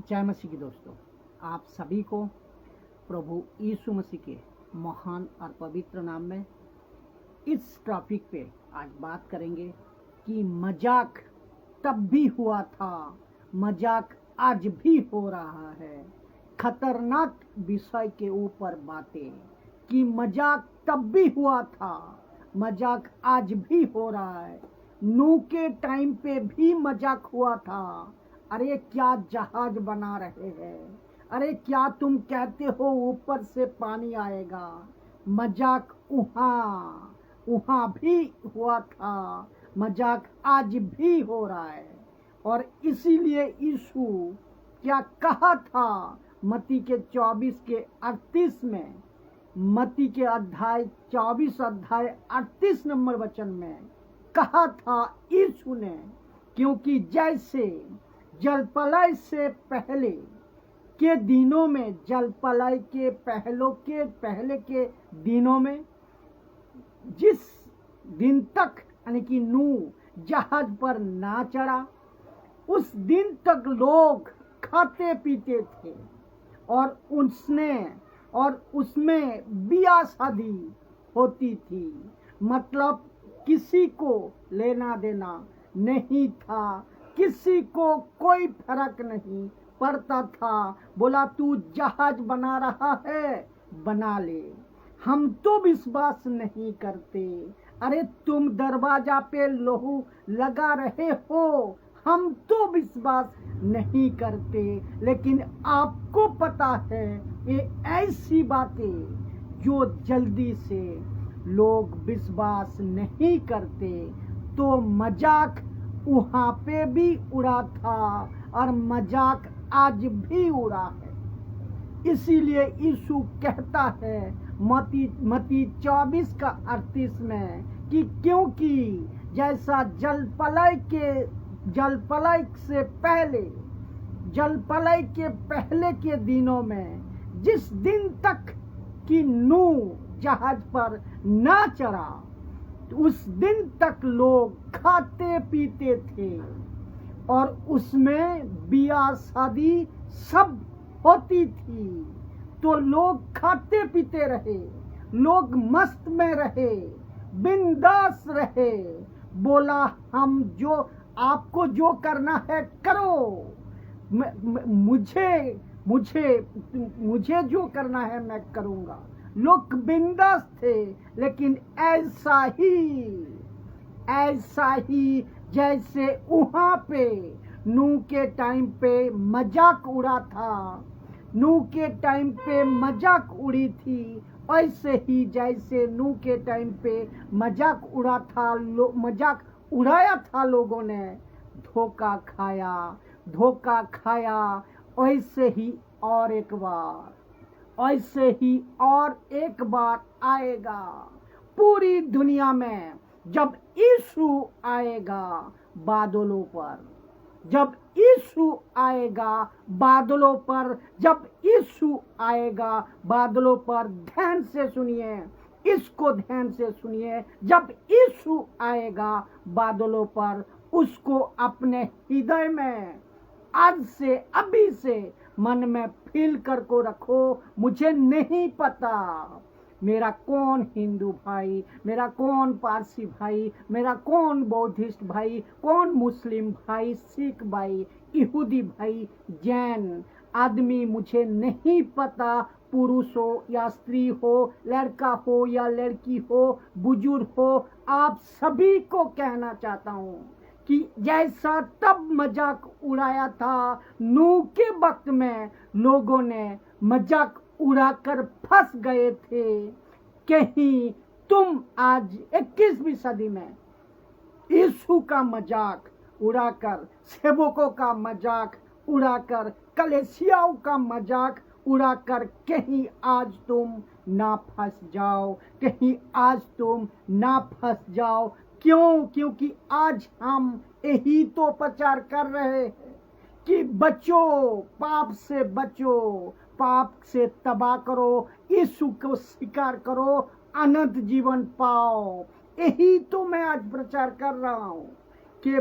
जय मसीह की दोस्तों, आप सभी को प्रभु यीशु मसीह के महान और पवित्र नाम में इस टॉपिक पे आज बात करेंगे कि मजाक तब भी हुआ था, मजाक आज भी हो रहा है। खतरनाक विषय के ऊपर बातें कि मजाक तब भी हुआ था, मजाक आज भी हो रहा है। नूह के टाइम पे भी मजाक हुआ था। अरे क्या जहाज बना रहे हैं, अरे क्या तुम कहते हो ऊपर से पानी आएगा। मजाक वहाँ भी हुआ था, मजाक आज भी हो रहा है। और इसीलिए यीशु क्या कहा था मत्ती के 24 के 38 में, मत्ती के अध्याय 24 अध्याय 38 नंबर वचन में कहा था यीशु ने, क्योंकि जैसे जलप्रलय से पहले के दिनों में, जलप्रलय के पहले के दिनों में, जिस दिन तक यानी कि नूह जहाज पर ना चढ़ा, उस दिन तक लोग खाते पीते थे और उसमें ब्याह शादी होती थी। मतलब किसी को लेना देना नहीं था, किसी को कोई फर्क नहीं पड़ता था। बोला तू जहाज बना रहा है, बना ले, हम तो विश्वास नहीं करते। अरे तुम दरवाजा पे लोहू लगा रहे हो, हम तो विश्वास नहीं करते। लेकिन आपको पता है ये ऐसी बातें जो जल्दी से लोग विश्वास नहीं करते। तो मजाक वहाँ पे भी उड़ा था और मजाक आज भी उड़ा है। इसीलिए यीशु कहता है मत्ती 24 का 38 में कि क्योंकि जैसा जलप्रलय के पहले के दिनों में, जिस दिन तक कि नूह जहाज पर ना चढ़ा, उस दिन तक लोग खाते पीते थे और उसमें ब्याह शादी सब होती थी। तो लोग खाते पीते रहे, लोग मस्त में रहे, बिंदास रहे। बोला हम आपको जो करना है करो, मुझे जो करना है मैं करूंगा। लोग बिंदास थे। लेकिन ऐसा ही जैसे वहाँ पे नूह के टाइम पे मजाक उड़ा था, नूह के टाइम पे मजाक उड़ी थी, ऐसे ही जैसे नूह के टाइम पे मजाक मजाक उड़ाया था लोगों ने, धोखा खाया। ऐसे ही और एक बार आएगा पूरी दुनिया में, जब यीशु आएगा बादलों पर, जब यीशु आएगा बादलों पर। ध्यान से सुनिए, इसको ध्यान से सुनिए। जब यीशु आएगा बादलों पर, उसको अपने हृदय में आज से, अभी से मन में फील करके रखो। मुझे नहीं पता मेरा कौन हिंदू भाई, मेरा कौन पारसी भाई, मेरा कौन बौद्धिस्ट भाई, कौन मुस्लिम भाई, सिख भाई, यहूदी भाई, जैन आदमी, मुझे नहीं पता। पुरुष हो या स्त्री हो, लड़का हो या लड़की हो, बुजुर्ग हो, आप सभी को कहना चाहता हूँ कि जैसा तब मजाक उड़ाया था नूह के वक्त में, लोगों ने मजाक उड़ाकर फंस गए थे। कहीं तुम आज 21वीं सदी में यीशु का मजाक उड़ाकर, सेवकों का मजाक उड़ाकर, कलीसियाओं का मजाक उड़ाकर कहीं आज तुम ना फंस जाओ, कहीं आज तुम ना फंस जाओ। क्यों? क्योंकि आज हम यही तो प्रचार कर रहे हैं कि बचो, पाप से बचो, पाप से तबाह करो, यीशु को स्वीकार करो, अनंत जीवन पाओ। यही तो मैं आज प्रचार कर रहा हूँ कि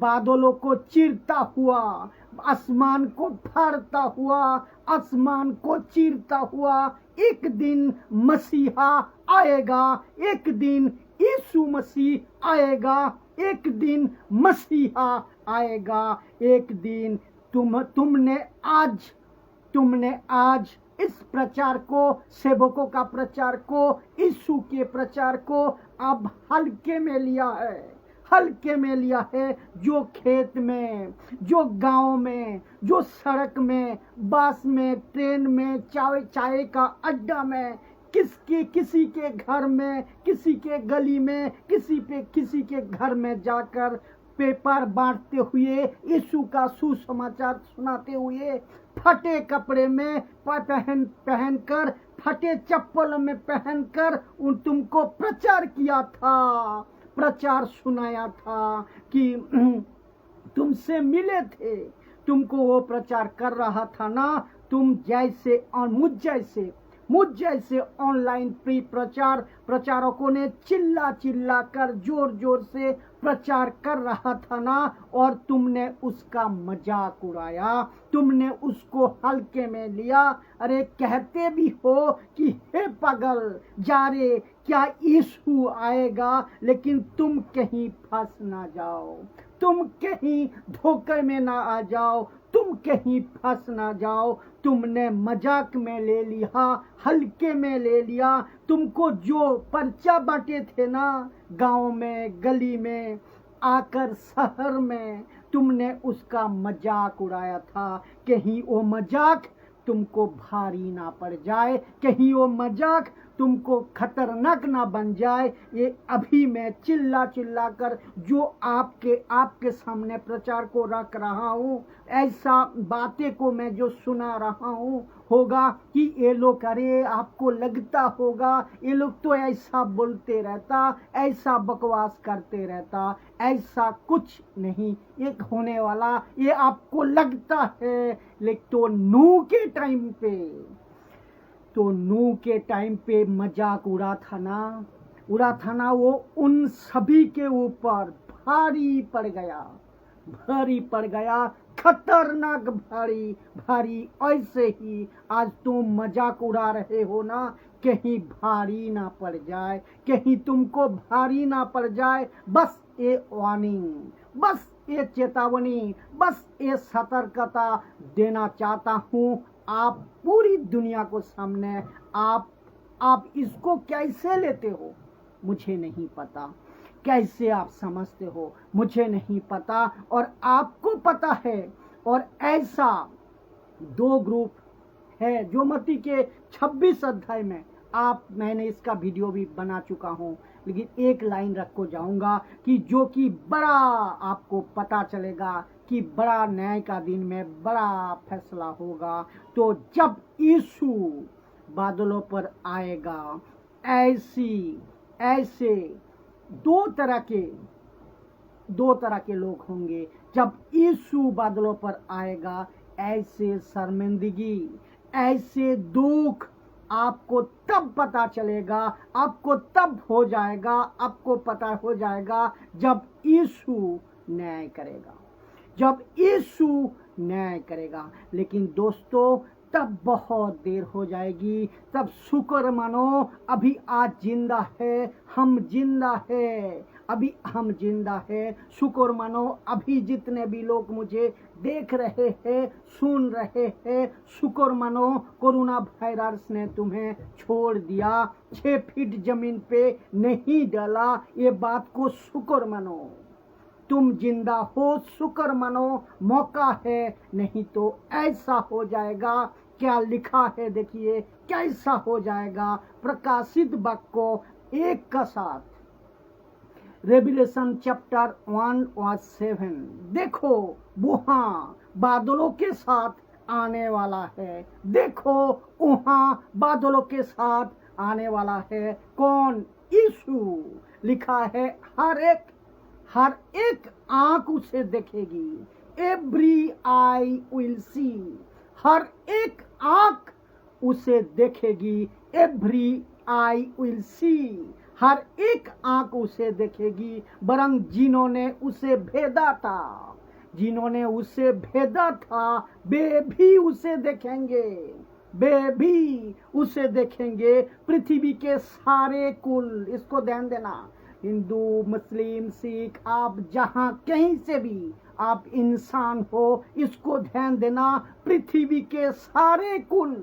बादलों को चीरता हुआ आसमान को फाड़ता हुआ, आसमान को चीरता हुआ एक दिन मसीहा आएगा, एक दिन यीशु मसीह आएगा, एक दिन मसीहा आएगा, एक दिन तुमने आज इस प्रचार को, सेवकों का प्रचार को, यीशु के प्रचार को अब हल्के में लिया है, हल्के में लिया है। जो खेत में, जो गांव में, जो सड़क में, बस में, ट्रेन में, चाय का अड्डा में, किसी के घर में, किसी के गली में, किसी के घर में जाकर पेपर बांटते हुए, यीशु का सुसमाचार सुनाते हुए, फटे कपड़े में पहनकर, फटे चप्पल में पहनकर तुमको प्रचार किया था, प्रचार सुनाया था कि तुमसे मिले थे, तुमको वो प्रचार कर रहा था ना। तुम जैसे और मुझ जैसे ऑनलाइन प्री प्रचारकों ने चिल्ला कर जोर से प्रचार कर रहा था ना, और तुमने उसका मजाक उड़ाया, तुमने उसको हल्के में लिया। अरे कहते भी हो कि हे पागल जा रे, क्या यीशु आएगा, लेकिन तुम कहीं फंस ना जाओ, तुम कहीं धोखे में ना आ जाओ, तुम कहीं फंस ना जाओ। तुमने मजाक में ले लिया, हल्के में ले लिया। तुमको जो पर्चा बांटे थे ना, गांव में, गली में, आकर शहर में, तुमने उसका मजाक उड़ाया था। कहीं वो मजाक तुमको भारी ना पड़ जाए, कहीं वो मजाक तुमको खतरनाक ना बन जाए। ये अभी मैं चिल्ला कर जो आपके सामने प्रचार को रख रहा हूँ, ऐसा बातें को मैं जो सुना रहा हूँ, होगा कि ये लोग, अरे आपको लगता होगा ये लोग तो ऐसा बोलते रहता, ऐसा बकवास करते रहता। ऐसा कुछ नहीं एक होने वाला, ये आपको लगता है। लेकिन तो नूह के टाइम पे मजाक उड़ा था ना, वो उन सभी के ऊपर भारी पड़ गया, खतरनाक भारी। ऐसे ही आज तुम मजाक उड़ा रहे हो ना, कहीं भारी ना पड़ जाए, कहीं तुमको भारी ना पड़ जाए। बस ये वार्निंग, बस ये चेतावनी, बस ये सतर्कता देना चाहता हूँ आप पूरी दुनिया को सामने। आप इसको कैसे लेते हो मुझे नहीं पता, कैसे आप समझते हो मुझे नहीं पता, और आपको पता है। और ऐसा 2 ग्रुप है जो मत्ती के 26 अध्याय में, मैंने इसका वीडियो भी बना चुका हूँ, लेकिन एक लाइन रख को जाऊंगा कि जो कि बड़ा आपको पता चलेगा कि बड़ा न्याय का दिन में बड़ा फैसला होगा। तो जब यीशु बादलों पर आएगा, ऐसे दो तरह के लोग होंगे। जब यीशु बादलों पर आएगा, ऐसे शर्मिंदगी, ऐसे दुख आपको तब पता चलेगा, आपको तब हो जाएगा, आपको पता हो जाएगा जब यीशु न्याय करेगा। लेकिन दोस्तों, तब बहुत देर हो जाएगी। तब शुक्र मानो अभी आज जिंदा है, हम जिंदा है। शुक्र मानो अभी जितने भी लोग मुझे देख रहे हैं, सुन रहे हैं, शुक्र मानो कोरोना वायरस ने तुम्हें छोड़ दिया, 6 फीट जमीन पे नहीं डाला। ये बात को शुक्र मानो, तुम जिंदा हो, शुक्र मानो, मौका है। नहीं तो ऐसा हो जाएगा, क्या लिखा है देखिए, कैसा हो जाएगा। प्रकाशित वाक्य 1 का साथ, रेवलेशन चैप्टर 1:7, देखो वहां बादलों के साथ आने वाला है। देखो वहां बादलों के साथ आने वाला है। कौन? यीशु। लिखा है हर एक आंख उसे देखेगी, एवरी आई विल सी। हर एक आंख उसे देखेगी, एवरी आई विल सी। हर एक आंख उसे देखेगी, वरन जिन्होंने उसे भेदा था, जिन्होंने उसे भेदा था वे भी उसे देखेंगे, वे भी उसे देखेंगे। पृथ्वी के सारे कुल, इसको ध्यान देना, हिंदू मुस्लिम सिख, आप जहां कहीं से भी आप इंसान हो, इसको ध्यान देना। पृथ्वी के सारे कुल,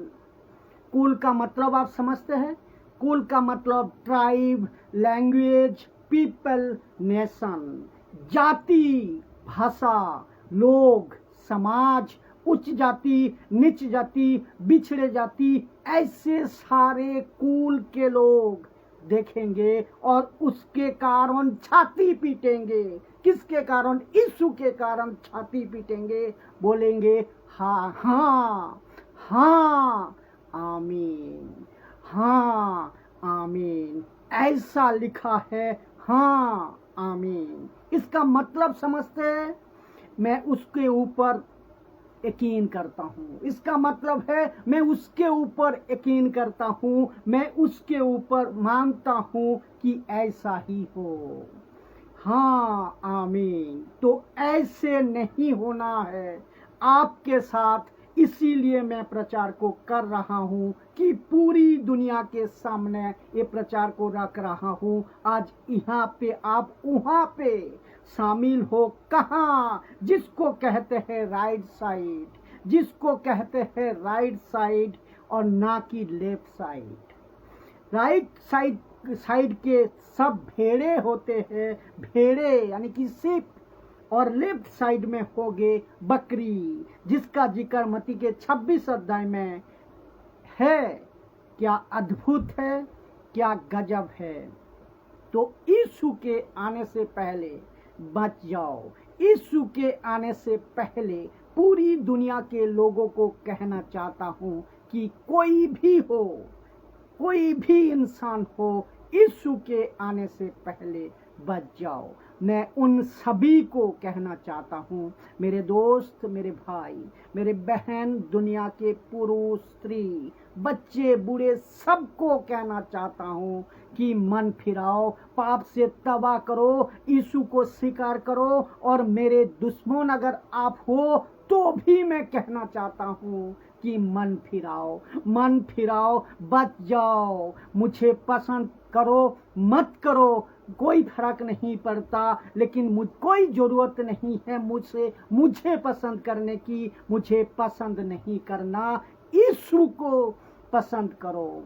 कुल का मतलब आप समझते हैं? कुल का मतलब ट्राइब, लैंग्वेज, पीपल, नेशन, जाति, भाषा, लोग, समाज, उच्च जाति, नीच जाति, बिछड़े जाति, ऐसे सारे कुल के लोग देखेंगे और उसके कारण छाती पीटेंगे। किसके कारण? यीशु के कारण छाती पीटेंगे, बोलेंगे हाँ हाँ हाँ आमीन, हाँ आमीन, ऐसा लिखा है, हाँ आमीन। इसका मतलब समझते हैं? मैं उसके ऊपर यकीन करता हूँ। इसका मतलब है मैं उसके ऊपर यकीन करता हूँ, मैं उसके ऊपर मानता हूँ कि ऐसा ही हो। हाँ आमीन। तो ऐसे नहीं होना है आपके साथ, इसीलिए मैं प्रचार को कर रहा हूँ कि पूरी दुनिया के सामने ये प्रचार को रख रहा हूँ। आज यहाँ पे आप वहाँ पे शामिल हो। कहाँ? जिसको कहते हैं राइट साइड, जिसको कहते हैं राइट साइड, और ना कि लेफ्ट साइड। राइट साइड के सब भेड़े होते हैं, भेड़े यानी कि सिप, और लेफ्ट साइड में होगे बकरी, जिसका जिक्र मत्ती के 26 अध्याय में है। क्या अद्भुत है, क्या गजब है। तो यीशु के आने से पहले बच जाओ। यीशु के आने से पहले पूरी दुनिया के लोगों को कहना चाहता हूं कि कोई भी हो, कोई भी इंसान हो, यीशु के आने से पहले बच जाओ। मैं उन सभी को कहना चाहता हूँ, मेरे दोस्त, मेरे भाई, मेरे बहन, दुनिया के पुरुष, स्त्री, बच्चे, बूढ़े, सबको कहना चाहता हूँ कि मन फिराओ, पाप से तौबा करो, यीशु को स्वीकार करो। और मेरे दुश्मन अगर आप हो तो भी मैं कहना चाहता हूँ कि मन फिराओ, मन फिराओ, बच जाओ। मुझे पसंद करो मत करो, कोई फर्क नहीं पड़ता, लेकिन कोई जरूरत नहीं है मुझे पसंद करने की। मुझे पसंद नहीं करना, यीशु को पसंद करो,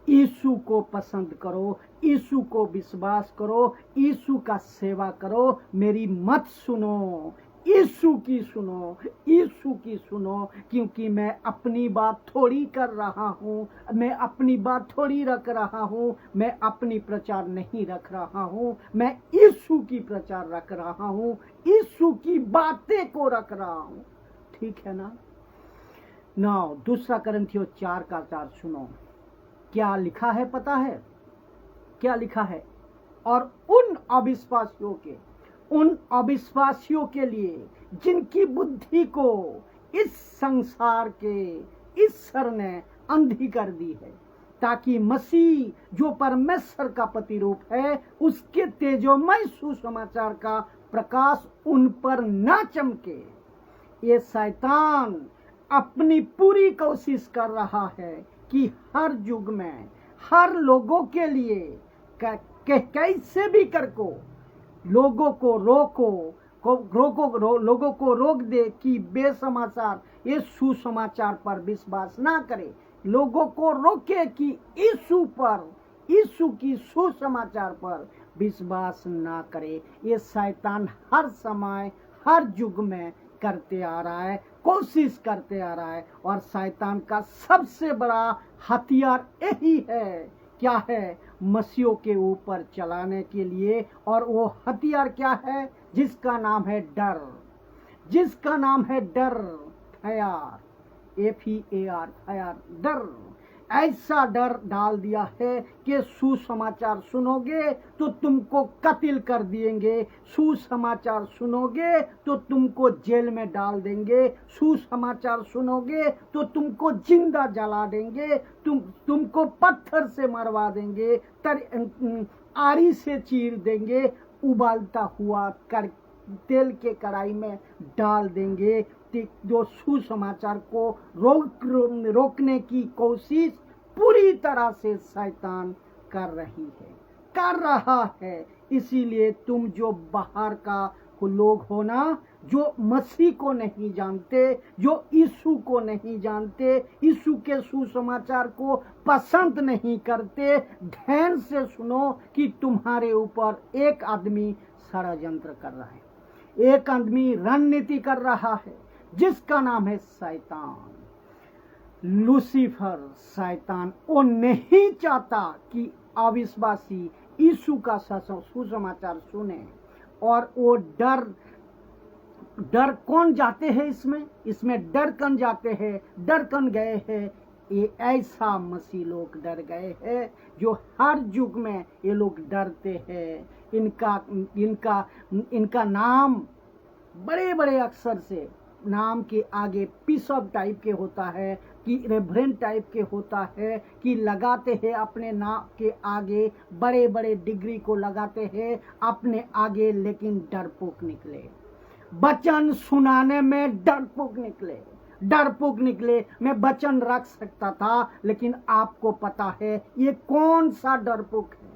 यीशु को पसंद करो, यीशु को विश्वास करो, यीशु का सेवा करो। मेरी मत सुनो, यीशु की सुनो, यीशु की सुनो। क्योंकि मैं अपनी बात थोड़ी कर रहा हूँ, मैं अपनी बात थोड़ी रख रहा हूँ, मैं अपनी प्रचार नहीं रख रहा हूँ, मैं यीशु की प्रचार रख रहा हूँ, यीशु की बातें को रख रहा हूँ। ठीक है ना? नाउ 2 कुरिन्थियों 4:4 सुनो। क्या लिखा है पता है? क्या लिखा है? और उन अविश्वासियों के लिए जिनकी बुद्धि को इस संसार के ईश्वर ने अंधी कर दी है, ताकि मसीह जो परमेश्वर का प्रतिरूप है, उसके तेजोमय सुसमाचार का प्रकाश उन पर न चमके। ये शैतान अपनी पूरी कोशिश कर रहा है कि हर युग में हर लोगों के लिए कैसे भी करको लोगों को लोगों को रोक दे कि बेसमाचार, ये सुसमाचार पर विश्वास ना करे। लोगों को रोके कि यीशु की सुसमाचार पर विश्वास ना करे। ये शैतान हर समय हर युग में करते आ रहा है, कोशिश करते आ रहा है। और शैतान का सबसे बड़ा हथियार यही है। क्या है? मसीहों के ऊपर चलाने के लिए। और वो हथियार क्या है? जिसका नाम है डर, जिसका नाम है डर, FEAR, डर। ऐसा डर डाल दिया है कि सुसमाचार सुनोगे तो तुमको कत्ल कर दिएंगे, सुसमाचार सुनोगे तो तुमको जेल में डाल देंगे, सुसमाचार सुनोगे तो तुमको जिंदा जला देंगे, तुमको पत्थर से मरवा देंगे, आरी से चीर देंगे, उबालता हुआ तेल के कढ़ाई में डाल देंगे। जो सुसमाचार को रोकने की कोशिश पूरी तरह से शैतान कर रहा है। इसीलिए तुम जो बाहर का लोग हो ना, जो मसीह को नहीं जानते, जो यीशु को नहीं जानते, यीशु के सुसमाचार को पसंद नहीं करते, ध्यान से सुनो कि तुम्हारे ऊपर एक आदमी षड्यंत्र कर रहा है, एक आदमी रणनीति कर रहा है, जिसका नाम है शैतान, लूसीफर। शैतान वो नहीं चाहता कि अविश्वासी यीशु का सुसमाचार सुने। और वो डर कौन जाते हैं इसमें डर कौन जाते हैं, डर कौन गए हैं? ये ऐसा मसीह लोग डर गए हैं जो हर युग में ये लोग डरते हैं। इनका नाम बड़े बड़े अक्षर से नाम के आगे बिशप टाइप के होता है, कि रेवरेंड टाइप के होता है, कि लगाते हैं अपने नाम के आगे बड़े बड़े डिग्री को लगाते हैं अपने आगे, लेकिन डरपोक निकले। वचन सुनाने में डरपोक निकले। मैं वचन रख सकता था, लेकिन आपको पता है ये कौन सा डरपोक है।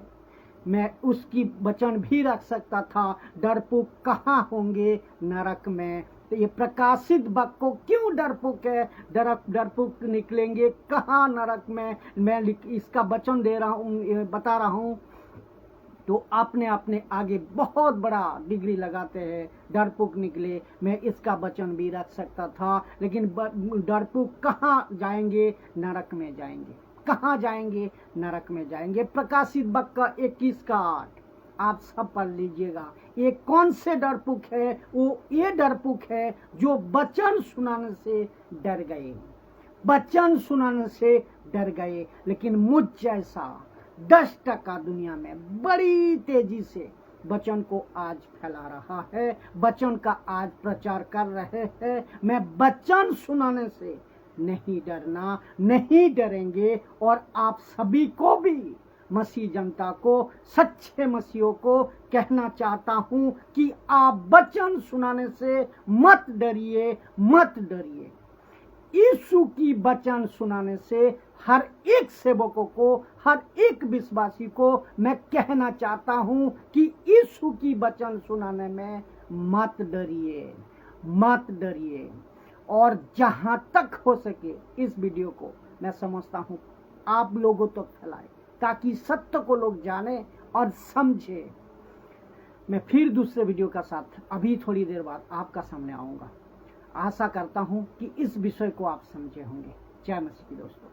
मैं उसकी वचन भी रख सकता था। डरपोक कहाँ होंगे? नरक में। तो ये प्रकाशित वक्त को क्यों डरपोक है? डरपोक निकलेंगे कहाँ? नरक में। मैं इसका वचन दे रहा हूँ, बता रहा हूँ। तो अपने आगे बहुत बड़ा डिग्री लगाते हैं, डरपोक निकले। मैं इसका वचन भी रख सकता था, लेकिन डरपोक कहाँ जाएंगे? नरक में जाएंगे। कहाँ जाएंगे? नरक में जाएंगे। प्रकाशित वक्त का 21 का 8 आप सब पढ़ लीजिएगा। ये कौन से डरपोक है? वो ये डरपोक है जो वचन सुनाने से डर गए, वचन सुनाने से डर गए। लेकिन मुझ जैसा 10% दुनिया में बड़ी तेजी से वचन को आज फैला रहा है, वचन का आज प्रचार कर रहे हैं। मैं वचन सुनाने से नहीं डरना, नहीं डरेंगे। और आप सभी को भी, मसीह जनता को, सच्चे मसीहों को कहना चाहता हूं कि आप वचन सुनाने से मत डरिए, मत डरिए। यीशु की वचन सुनाने से हर एक सेवकों को, हर एक विश्वासी को मैं कहना चाहता हूं कि यीशु की वचन सुनाने में मत डरिए, मत डरिए। और जहां तक हो सके इस वीडियो को मैं समझता हूं आप लोगों तक फैलाए, ताकि सत्य को लोग जाने और समझे। मैं फिर दूसरे वीडियो का साथ अभी थोड़ी देर बाद आपका सामने आऊंगा। आशा करता हूं कि इस विषय को आप समझे होंगे। जय मसीह की दोस्तों।